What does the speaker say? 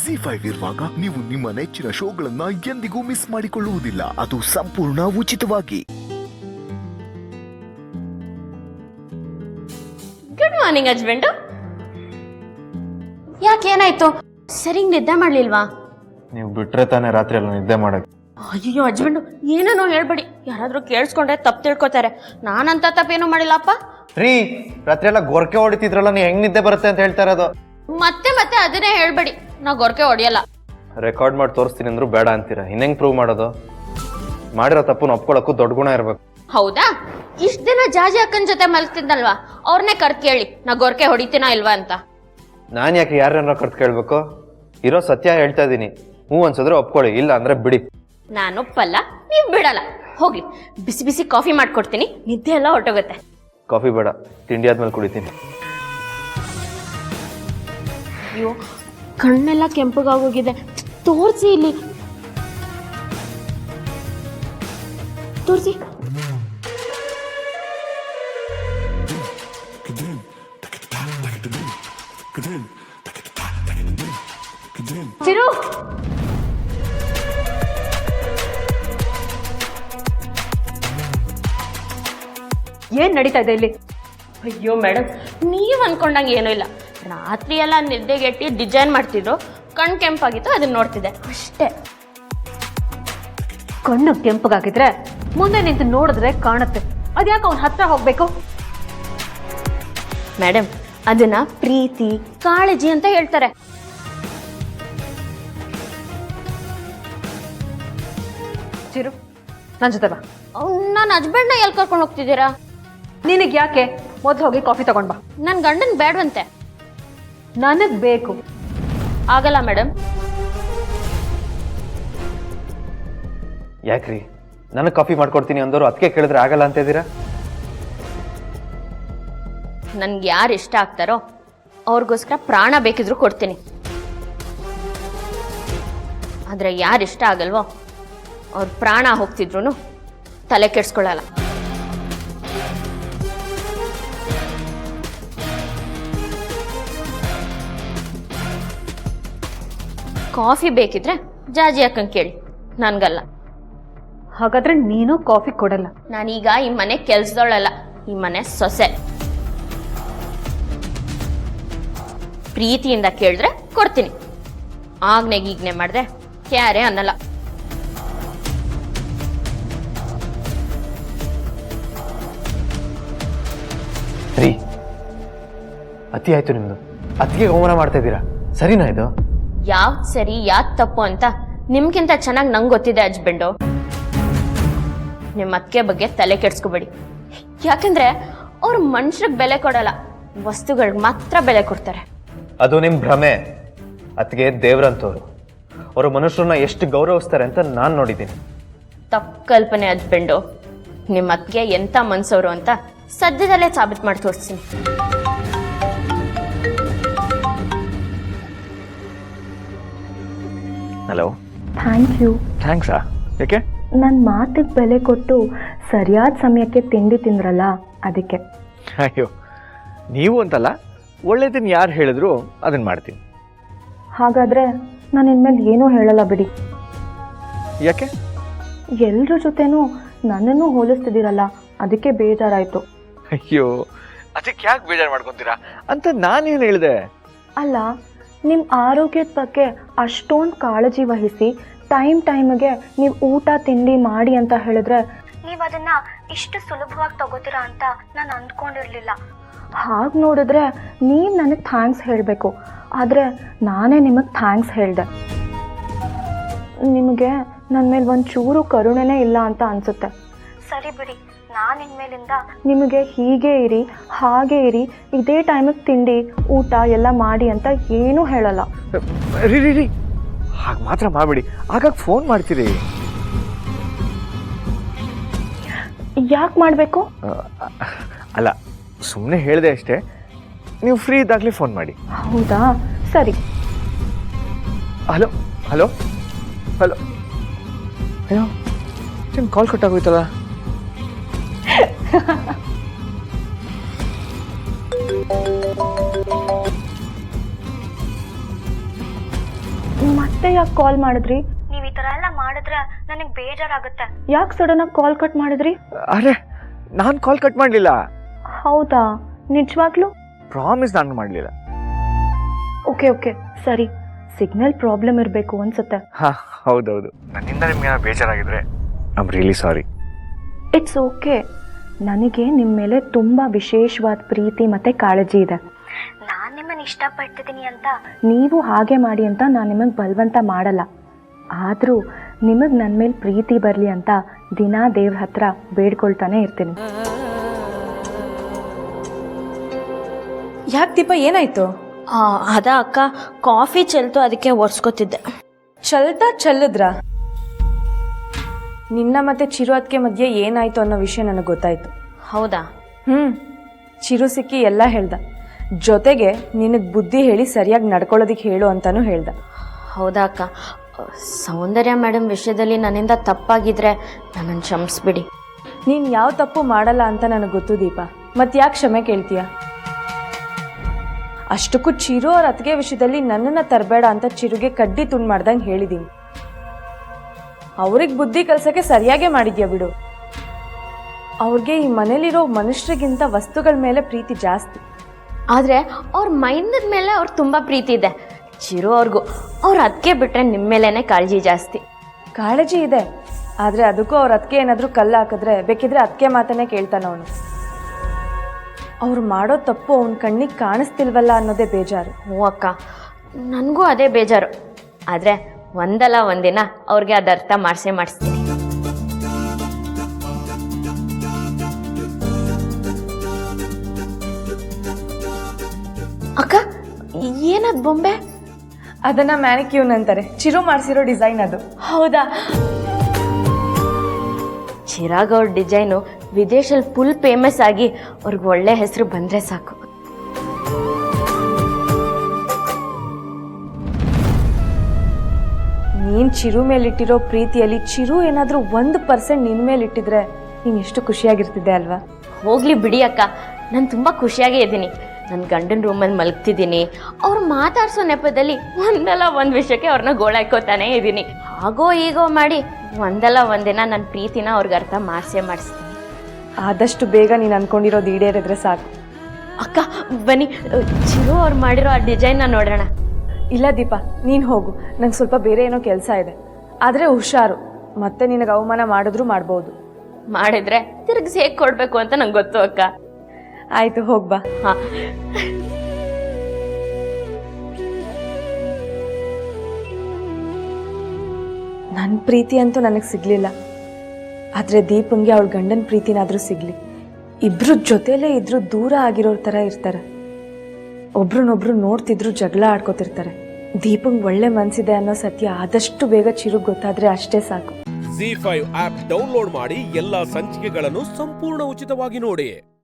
ಜಿ5 ಇರುವಾಗ ನೀವು ನಿಮ್ಮ ನೆಚ್ಚಿನ ಶೋಗಳನ್ನ ಎಂದಿಗೂ ಮಿಸ್ ಮಾಡಿಕೊಳ್ಳುವುದಿಲ್ಲ. ಅದು ಸಂಪೂರ್ಣ ಉಚಿತವಾಗಿ. Good morning husband. ಯಾಕೇನಾಯ್ತು? ಸರಿಗ್ ನಿದ್ದೆ ಮಾಡ್ಲಿಲ್ವಾ? ನೀವು ಬಿಟ್ರೆ ತಾನೇ ರಾತ್ರಿ ಎಲ್ಲ ನಿದ್ದೆ ಮಾಡಕ್ಕೆ. ಅಯ್ಯೋ ಹಸ್ಬೆಂಡು, ಏನೇನೋ ಹೇಳ್ಬೇಡಿ, ಯಾರಾದ್ರೂ ಕೇಳಿಸ್ಕೊಂಡ್ರೆ ತಪ್ಪು ತಿಳ್ಕೊತಾರೆ. ನಾನಂತ ತಪ್ಪೇನು ಮಾಡಿಲ್ಲಪ್ಪ. ರೀ, ರಾತ್ರಿ ಎಲ್ಲ ಗೊರಕೆ ಹೊಡಿತಿದ್ರಲ್ಲ, ನೀವು ಹೆಂಗ್ ನಿದ್ದೆ ಬರುತ್ತೆ ಅಂತ ಹೇಳ್ತಾ ಇರೋದು. ಮತ್ತೆ ಮತ್ತೆ ಅದನ್ನೇ ಹೇಳ್ಬೇಡಿ, ನಾ ಗೊರಕೆ ಹೊಡಿಯಲ್ಲ. ರೆಕಾರ್ಡ್ ಮಾಡಿ ತೋರಿಸ್ತೀನಿ ಅಂದ್ರು ಬೇಡ ಅಂತೀರಾ. ಇನ್ನೆಂಗ್ ಪ್ರೂವ್ ಮಾಡೋದು? ಮಾಡಿರೋ ತಪ್ಪು ಒಪ್ಕೊಳಕ್ಕೂ ದೊಡ್ಡ ಗುಣ ಇರ್ಬೇಕು. ಹೌದಾ? ಇಷ್ಟ ದಿನ ಜಾಜಿ ಅಕ್ಕನ ಜೊತೆ ಮಲ್ತಿದ್ದಲ್ವಾ, ಅವ್ರನ್ನೇ ಕರ್ದ್ ಕೇಳಿ ನಾ ಗೊರಕೆ ಹೊಡಿತೀನಾ ಇಲ್ವಾ ಅಂತ. ನಾನ್ ಯಾಕೆ ಯಾರನ್ನ ಕರ್ತ್ ಕೇಳ್ಬೇಕು? ಇರೋ ಸತ್ಯ ಹೇಳ್ತಾ ಇದೀನಿ. ಹ್ಞೂ ಅನ್ಸಿದ್ರೆ ಒಪ್ಕೊಳ್ಳಿ, ಇಲ್ಲ ಅಂದ್ರೆ ಬಿಡಿ. ನಾನು ಒಪ್ಪಲ್ಲ, ನೀವ್ ಬಿಡಲ್ಲ. ಹೋಗ್ಲಿ, ಬಿಸಿ ಬಿಸಿ ಕಾಫಿ ಮಾಡ್ಕೊಡ್ತೀನಿ, ನಿದ್ದೆ ಎಲ್ಲ ಹೊರಟೋಗುತ್ತೆ. ಕಾಫಿ ಬೇಡ, ತಿಂಡಿ ಆದ್ಮೇಲೆ ಕುಡಿತೀನಿ. ಅಯ್ಯೋ, ಕಣ್ಣೆಲ್ಲ ಕೆಂಪಗಾಗೋಗಿದೆ. ತೋರ್ಸಿ ಇಲ್ಲಿ, ತೋರ್ಸಿ. ಚಿರು, ಏನ್ ನಡೀತಾ ಇದೆ ಇಲ್ಲಿ? ಅಯ್ಯೋ ಮೇಡಮ್, ನೀವ್ ಅನ್ಕೊಂಡಂಗೆ ಏನೂ ಇಲ್ಲ. ರಾತ್ರಿ ಎಲ್ಲ ನಿದ್ದೆಗೆಟ್ಟಿ ಡಿಸೈನ್ ಮಾಡ್ತಿದ್ರು, ಕಣ್ ಕೆಂಪಾಗಿತ್ತು, ಅದನ್ನ ನೋಡ್ತಿದ್ದೆ ಅಷ್ಟೇ. ಕಣ್ಣು ಕೆಂಪಗಾಗಿದ್ರೆ ಮುಂದೆ ನಿಂತು ನೋಡಿದ್ರೆ ಕಾಣುತ್ತೆ, ಅದ್ಯಾಕೆ ಅವ್ನ ಹತ್ರ ಹೋಗ್ಬೇಕು? ಮೇಡಮ್, ಅದನ್ನ ಪ್ರೀತಿ ಕಾಳಜಿ ಅಂತ ಹೇಳ್ತಾರೆ. ಚಿರು, ನನ್ ಜೊತೆ ಬಾ. ನನ್ನ ಹಸ್ಬೆಂಡ್ನ ಎಲ್ಲಿ ಕರ್ಕೊಂಡು ಹೋಗ್ತಿದ್ದೀರಾ? ನಿನಗ್ ಯಾಕೆ? ಮೊದ್ಲು ಹೋಗಿ ಕಾಫಿ ತಗೊಂಡ್ ಬಾ. ನನ್ ಗಂಡನ್ ಬೇಡವಂತೆ. ನನಗ್ ಬೇಕು. ಆಗಲ್ಲ ಮೇಡಮ್. ಯಾಕ್ರಿ, ನನಗೆ ಕಾಫಿ ಮಾಡ್ಕೊಡ್ತೀನಿ ಅಂದವರು ಅದಕ್ಕೆ ಕೇಳಿದ್ರೆ ಆಗಲ್ಲ ಅಂತ ಇದ್ದೀರಾ? ನನ್ಗೆ ಯಾರು ಇಷ್ಟ ಆಗ್ತಾರೋ ಅವ್ರಿಗೋಸ್ಕರ ಪ್ರಾಣ ಬೇಕಿದ್ರು ಕೊಡ್ತೀನಿ. ಆದ್ರೆ ಯಾರು ಇಷ್ಟ ಆಗಲ್ವೋ ಅವ್ರ ಪ್ರಾಣ ಹೋಗ್ತಿದ್ರು ತಲೆ ಕೆಡ್ಸ್ಕೊಳ್ಳಲ್ಲ. ಕಾಫಿ ಬೇಕಿದ್ರೆ ಜಾಜಿ ಅಕ್ಕಂಗೆ ಕೇಳಿ, ನನ್ಗಲ್ಲ. ಹಾಗಾದ್ರೆ ನೀನು ಕಾಫಿ ಕೊಡಲ್ಲ? ನಾನೀಗ ಈ ಮನೆ ಕೆಲ್ಸದವಳಲ್ಲ, ಈ ಮನೆ ಸೊಸೆ. ಪ್ರೀತಿಯಿಂದ ಕೇಳಿದ್ರೆ ಕೊಡ್ತೀನಿ, ಆಗ್ನೆಗೀಗ್ನೆ ಮಾಡಿದ್ರೆ ಕ್ಯಾರೆ ಅನ್ನಲ್ಲ. ರೀ, ಅತಿ ಆಯ್ತು ನಿಮ್ದು. ಅತಿಗೆ ಅವಮಾನ ಮಾಡ್ತಾ ಇದ್ದೀರಾ, ಸರಿನಾ ಇದು? ಯಾವ್ದು ಸರಿ ಯಾವ್ದು ತಪ್ಪು ಅಂತ ನಿಮ್ಗಿಂತ ಚೆನ್ನಾಗಿ ನಂಗೆ ಗೊತ್ತಿದೆ ಹಸ್ಬೆಂಡು. ನಿಮ್ಮ ಅತ್ತಿಗೆ ಬಗ್ಗೆ ತಲೆ ಕೆಡ್ಸ್ಕೋಬೇಡಿ. ಯಾಕಂದ್ರೆ ಅವ್ರು ಮನುಷ್ಯರಿಗೆ ಬೆಲೆ ಕೊಡಲ್ಲ, ವಸ್ತುಗಳಿಗೆ ಮಾತ್ರ ಬೆಲೆ ಕೊಡ್ತಾರೆ. ಅದು ನಿಮ್ ಭ್ರಮೆ. ಅತಿಗೆ ದೇವ್ರಂತವ್ರು, ಅವರು ಮನುಷ್ಯರನ್ನ ಎಷ್ಟು ಗೌರವಿಸ್ತಾರೆ ಅಂತ ನಾನ್ ನೋಡಿದ್ದೀನಿ. ತಪ್ಪು ಕಲ್ಪನೆ ಹಸ್ಬೆಂಡು. ನಿಮ್ಮ ಅತ್ತಿಗೆ ಎಂತ ಮನ್ಸವ್ರು ಅಂತ ಸದ್ಯದಲ್ಲೇ ಸಾಬೀತು ಮಾಡಿ ತೋರಿಸ್ತೀನಿ. ಹಲೋ. Thank you. ಥ್ಯಾಂಕ್ಸಾ? ಯಾಕೆ? ನನ್ನ ಮಾತಿಗೆ ಬೆಲೆ ಕೊಟ್ಟು ಸರಿಯಾದ ಸಮಯಕ್ಕೆ ತಿಂಡಿ ತಿಂದ್ರಲ್ಲ, ಅದಕ್ಕೆ. ಅಯ್ಯೋ, ನೀವು ಅಂತಲ್ಲ, ಒಳ್ಳೇದನ್ನು ಯಾರು ಹೇಳಿದ್ರು ಅದನ್ನ ಮಾಡ್ತೀನಿ. ಹಾಗಾದರೆ ನಾನು ಇನ್ಮೇಲೆ ಏನೂ ಹೇಳಲ್ಲ ಬಿಡಿ. ಯಾಕೆ? ಎಲ್ಲರ ಜೊತೆನೂ ನನ್ನನ್ನು ಹೋಲಿಸ್ತಿದ್ದೀರಲ್ಲ, ಅದಕ್ಕೆ ಬೇಜಾರಾಯಿತು. ಅಯ್ಯೋ, ಅದಕ್ಕೆ ಯಾಕೆ ಬೇಜಾರು ಮಾಡ್ಕೊತೀರಾ ಅಂತ ನಾನೇನು ಹೇಳಿದೆ? ಅಲ್ಲ, ನಿಮ್ಮ ಆರೋಗ್ಯದ ಬಗ್ಗೆ ಅಷ್ಟೊಂದು ಕಾಳಜಿ ವಹಿಸಿ ಟೈಮ್ಗೆ ನೀವು ಊಟ ತಿಂಡಿ ಮಾಡಿ ಅಂತ ಹೇಳಿದ್ರೆ ನೀವು ಅದನ್ನು ಇಷ್ಟು ಸುಲಭವಾಗಿ ತಗೋತೀರಾ ಅಂತ ನಾನು ಅಂದ್ಕೊಂಡಿರಲಿಲ್ಲ. ಹಾಗೆ ನೋಡಿದ್ರೆ ನೀವು ನನಗೆ ಥ್ಯಾಂಕ್ಸ್ ಹೇಳಬೇಕು, ಆದರೆ ನಾನೇ ನಿಮಗೆ ಥ್ಯಾಂಕ್ಸ್ ಹೇಳಿದೆ. ನಿಮಗೆ ನನ್ನ ಮೇಲೆ ಒಂಚೂರು ಕರುಣೆನೇ ಇಲ್ಲ ಅಂತ ಅನಿಸುತ್ತೆ. ಸರಿ ಬಿಡಿ, ನಾನು ಇನ್ಮೇಲಿಂದ ನಿಮಗೆ ಹೀಗೆ ಇರಿ ಹಾಗೆ ಇರಿ, ಇದೇ ಟೈಮಿಗೆ ತಿಂಡಿ ಊಟ ಎಲ್ಲ ಮಾಡಿ ಅಂತ ಏನೂ ಹೇಳಲ್ಲ. ರೀ ರೀ ರೀ, ಹಾಗೆ ಮಾತ್ರ ಮಾಡಬೇಡಿ. ಆಗಾಗ ಫೋನ್ ಮಾಡ್ತೀರಿ. ಯಾಕೆ ಮಾಡಬೇಕು? ಅಲ್ಲ, ಸುಮ್ಮನೆ ಹೇಳಿದೆ ಅಷ್ಟೇ. ನೀವು ಫ್ರೀ ಇದ್ದಾಗಲೇ ಫೋನ್ ಮಾಡಿ. ಹೌದಾ? ಸರಿ. Hello hello hello. ಅಯ್ಯೋ, ಕಾಲ್ ಕಟ್ಟಾಗೋಯ್ತಲ್ಲ. ಮತ್ತೆ ಯಾಕೆ ಕಾಲ್ ಮಾಡಿದ್ರಿ? ನೀವು ಈ ಥರ ಎಲ್ಲ ಮಾಡಿದ್ರೆ ನನಗೆ ಬೇಜಾರಾಗುತ್ತೆ. ಯಾಕೆ ಸಡನ್ ಆಗಿ ಕಾಲ್ ಕಟ್ ಮಾಡಿದ್ರಿ? ಅರೆ ನಾನು ಕಾಲ್ ಕಟ್ ಮಾಡಲಿಲ್ಲ. ಹೌದಾ, ನಿಜವಾಗ್ಲೂ? ಪ್ರಾಮಿಸ್ ನಾನು ಮಾಡಲಿಲ್ಲ. ಓಕೆ ಓಕೆ ಸರಿ, ಸಿಗ್ನಲ್ ಪ್ರಾಬ್ಲಮ್ ಇರಬೇಕು ಅನ್ಸುತ್ತೆ. ಹಾಂ ಹೌದೌದು, ನನ್ನಿಂದ ನಿಮ್ಗೆ ಬೇಜಾರಾಗಿದ್ರೆ I am really sorry. It's okay. ನನಗೆ ನಿಮ್ಮ ಮೇಲೆ ತುಂಬ ವಿಶೇಷವಾದ ಪ್ರೀತಿ ಮತ್ತು ಕಾಳಜಿ ಇದೆ. ನಾನು ನಿಮ್ಮನ್ನು ಇಷ್ಟಪಡ್ತಿದ್ದೀನಿ ಅಂತ ನೀವು ಹಾಗೆ ಮಾಡಿ ಅಂತ ನಾನು ನಿಮಗೆ ಬಲವಂತ ಮಾಡಲ್ಲ. ಆದರೂ ನಿಮಗೆ ನನ್ನ ಮೇಲೆ ಪ್ರೀತಿ ಬರಲಿ ಅಂತ ದಿನಾ ದೇವ್ರ ಹತ್ರ ಬೇಡ್ಕೊಳ್ತಾನೆ ಇರ್ತೀನಿ. ಯಾಕೆ ದೀಪ, ಏನಾಯ್ತು? ಅದ ಅಕ್ಕ, ಕಾಫಿ ಚೆಲ್ತು, ಅದಕ್ಕೆ ಒರ್ಸ್ಕೊತಿದ್ದೆ. ಚಲ್ಲಿದ್ರ? ನಿನ್ನ ಮತ್ತೆ ಚಿರು ಅದಕ್ಕೆ ಮಧ್ಯೆ ಏನಾಯ್ತು ಅನ್ನೋ ವಿಷಯ ನನಗೆ ಗೊತ್ತಾಯ್ತು. ಹೌದಾ? ಚಿರು ಸಿಕ್ಕಿ ಎಲ್ಲ ಹೇಳ್ದ, ಜೊತೆಗೆ ನಿನಗೆ ಬುದ್ಧಿ ಹೇಳಿ ಸರಿಯಾಗಿ ನಡ್ಕೊಳ್ಳೋದಿಕ್ಕೆ ಹೇಳು ಅಂತಾನು ಹೇಳ್ದ. ಹೌದಾ ಅಕ್ಕ, ಸೌಂದರ್ಯ ಮೇಡಮ್ ವಿಷಯದಲ್ಲಿ ನನ್ನಿಂದ ತಪ್ಪಾಗಿದ್ರೆ ನನ್ನನ್ನು ಕ್ಷಮಿಸ್ಬಿಡಿ. ನೀನು ಯಾವ ತಪ್ಪು ಮಾಡಲ್ಲ ಅಂತ ನನಗೆ ಗೊತ್ತು ದೀಪ, ಮತ್ತೆ ಯಾಕೆ ಕ್ಷಮೆ ಕೇಳ್ತೀಯ? ಅಷ್ಟಕ್ಕೂ ಚಿರು ಅವ್ರ ಅತ್ತಿಗೆ ವಿಷಯದಲ್ಲಿ ನನ್ನನ್ನು ತರಬೇಡ ಅಂತ ಚಿರುಗೆ ಕಡ್ಡಿ ತುಂಡು ಮಾಡ್ದಂಗೆ ಹೇಳಿದ್ದೀನಿ. ಅವ್ರಿಗೆ ಬುದ್ಧಿ ಕಲ್ಸಕ್ಕೆ ಸರಿಯಾಗೇ ಮಾಡಿದ್ಯಾ ಬಿಡು. ಅವ್ರಿಗೆ ಈ ಮನೇಲಿರೋ ಮನುಷ್ಯರಿಗಿಂತ ವಸ್ತುಗಳ ಮೇಲೆ ಪ್ರೀತಿ ಜಾಸ್ತಿ. ಆದರೆ ಅವ್ರ ಮೈಂಡದ ಮೇಲೆ ಅವ್ರು ತುಂಬ ಪ್ರೀತಿ ಇದೆ. ಚಿರು ಅವ್ರಿಗೂ ಅವ್ರು ಅದಕ್ಕೆ ಬಿಟ್ಟರೆ ನಿಮ್ಮ ಮೇಲೇ ಕಾಳಜಿ ಜಾಸ್ತಿ. ಕಾಳಜಿ ಇದೆ, ಆದರೆ ಅದಕ್ಕೂ ಅವ್ರ ಅದಕ್ಕೆ ಏನಾದರೂ ಕಲ್ಲು ಹಾಕಿದ್ರೆ ಬೇಕಿದ್ರೆ ಅದಕ್ಕೆ ಮಾತನ್ನೇ ಕೇಳ್ತಾನೆ ಅವನು. ಅವ್ರು ಮಾಡೋ ತಪ್ಪು ಅವನ ಕಣ್ಣಿಗೆ ಕಾಣಿಸ್ತಿಲ್ವಲ್ಲ ಅನ್ನೋದೇ ಬೇಜಾರು. ಹ್ಞೂ ಅಕ್ಕ, ನನಗೂ ಅದೇ ಬೇಜಾರು. ಆದರೆ ಒಂದಲ್ಲ ಒಂದಿನ ಅವ್ರಿಗೆ ಅದು ಅರ್ಥ ಮಾಡಿಸ್ತೀನಿ. ಅಕ್ಕ, ಏನದು ಬೊಂಬೆ? ಅದನ್ನ ಮ್ಯಾನಿಕ್ಯೂನ್ ಅಂತಾರೆ. ಚಿರು ಮಾಡಿಸಿರೋ ಡಿಸೈನ್ ಅದು. ಹೌದಾ? ಚಿರಾಗ್ ಅವ್ರ ಡಿಸೈನು ವಿದೇಶದಲ್ಲಿ ಫುಲ್ ಫೇಮಸ್ ಆಗಿ ಅವ್ರಿಗೆ ಒಳ್ಳೆ ಹೆಸರು ಬಂದರೆ ಸಾಕು. ನೀನು ಚಿರು ಮೇಲಿಟ್ಟಿರೋ ಪ್ರೀತಿಯಲ್ಲಿ ಚಿರು ಏನಾದರೂ 1% ನಿನ್ನ ಮೇಲಿಟ್ಟಿದ್ರೆ ನೀನು ಎಷ್ಟು ಖುಷಿಯಾಗಿರ್ತಿದ್ದೆ ಅಲ್ವಾ? ಹೋಗ್ಲಿ ಬಿಡಿ ಅಕ್ಕ, ನಾನು ತುಂಬ ಖುಷಿಯಾಗೇ ಇದ್ದೀನಿ. ನನ್ನ ಗಂಡನ ರೂಮಲ್ಲಿ ಮಲಗ್ತಿದ್ದೀನಿ. ಅವ್ರು ಮಾತಾಡ್ಸೋ ನೆಪದಲ್ಲಿ ಒಂದಲ್ಲ ಒಂದು ವಿಷಯಕ್ಕೆ ಅವ್ರನ್ನ ಗೋಳಾಯ್ಕೋತಾನೇ ಇದ್ದೀನಿ. ಹಾಗೋ ಈಗೋ ಮಾಡಿ ಒಂದಲ್ಲ ಒಂದಿನ ನನ್ನ ಪ್ರೀತಿನ ಅವ್ರಿಗೆ ಅರ್ಥ ಮಾಡಿಸ್ತೀನಿ. ಆದಷ್ಟು ಬೇಗ ನೀನು ಅನ್ಕೊಂಡಿರೋದು ಈಡೇರಿದ್ರೆ ಸಾಕು. ಅಕ್ಕ ಬನ್ನಿ, ಚಿರು ಅವ್ರು ಮಾಡಿರೋ ಆ ಡಿಸೈನ್ನ ನೋಡೋಣ. ಇಲ್ಲ ದೀಪ, ನೀನು ಹೋಗು, ನಂಗೆ ಸ್ವಲ್ಪ ಬೇರೆ ಏನೋ ಕೆಲಸ ಇದೆ. ಆದರೆ ಹುಷಾರು, ಮತ್ತೆ ನಿನಗೆ ಅವಮಾನ ಮಾಡಿದ್ರೂ ಮಾಡ್ಬೋದು. ಮಾಡಿದ್ರೆ ತಿರುಗಿಸಿ ಹೇಗೆ ಕೊಡಬೇಕು ಅಂತ ನಂಗೆ ಗೊತ್ತು ಅಕ್ಕ. ಆಯಿತು, ಹೋಗ್ಬಾ. ಹಾಂ. ನನ್ನ ಪ್ರೀತಿ ಅಂತೂ ನನಗೆ ಸಿಗಲಿಲ್ಲ, ಆದರೆ ದೀಪಂಗೆ ಅವಳ ಗಂಡನ ಪ್ರೀತಿನಾದರೂ ಸಿಗಲಿ. ಇಬ್ಬರು ಜೊತೆಲೇ ಇದ್ರೂ ದೂರ ಆಗಿರೋರ ಥರ ಇರ್ತಾರೆ. ಒಬ್ರನ್ನೊಬ್ರು ನೋಡ್ತಿದ್ರು ಜಗಳ ಆಡ್ಕೋತಿರ್ತಾರೆ. ದೀಪಂಗೆ ಒಳ್ಳೆ ಮನಸ್ಸಿದೆ ಅನ್ನೋ ಸತ್ಯ ಆದಷ್ಟು ಬೇಗ ಚಿರುಗ್ ಗೊತ್ತಾದರೆ ಅಷ್ಟೇ ಸಾಕು. ZEE5 ಆಪ್ ಡೌನ್ಲೋಡ್ ಮಾಡಿ ಎಲ್ಲಾ ಸಂಚಿಕೆಗಳನ್ನು ಸಂಪೂರ್ಣ ಉಚಿತವಾಗಿ ನೋಡಿ.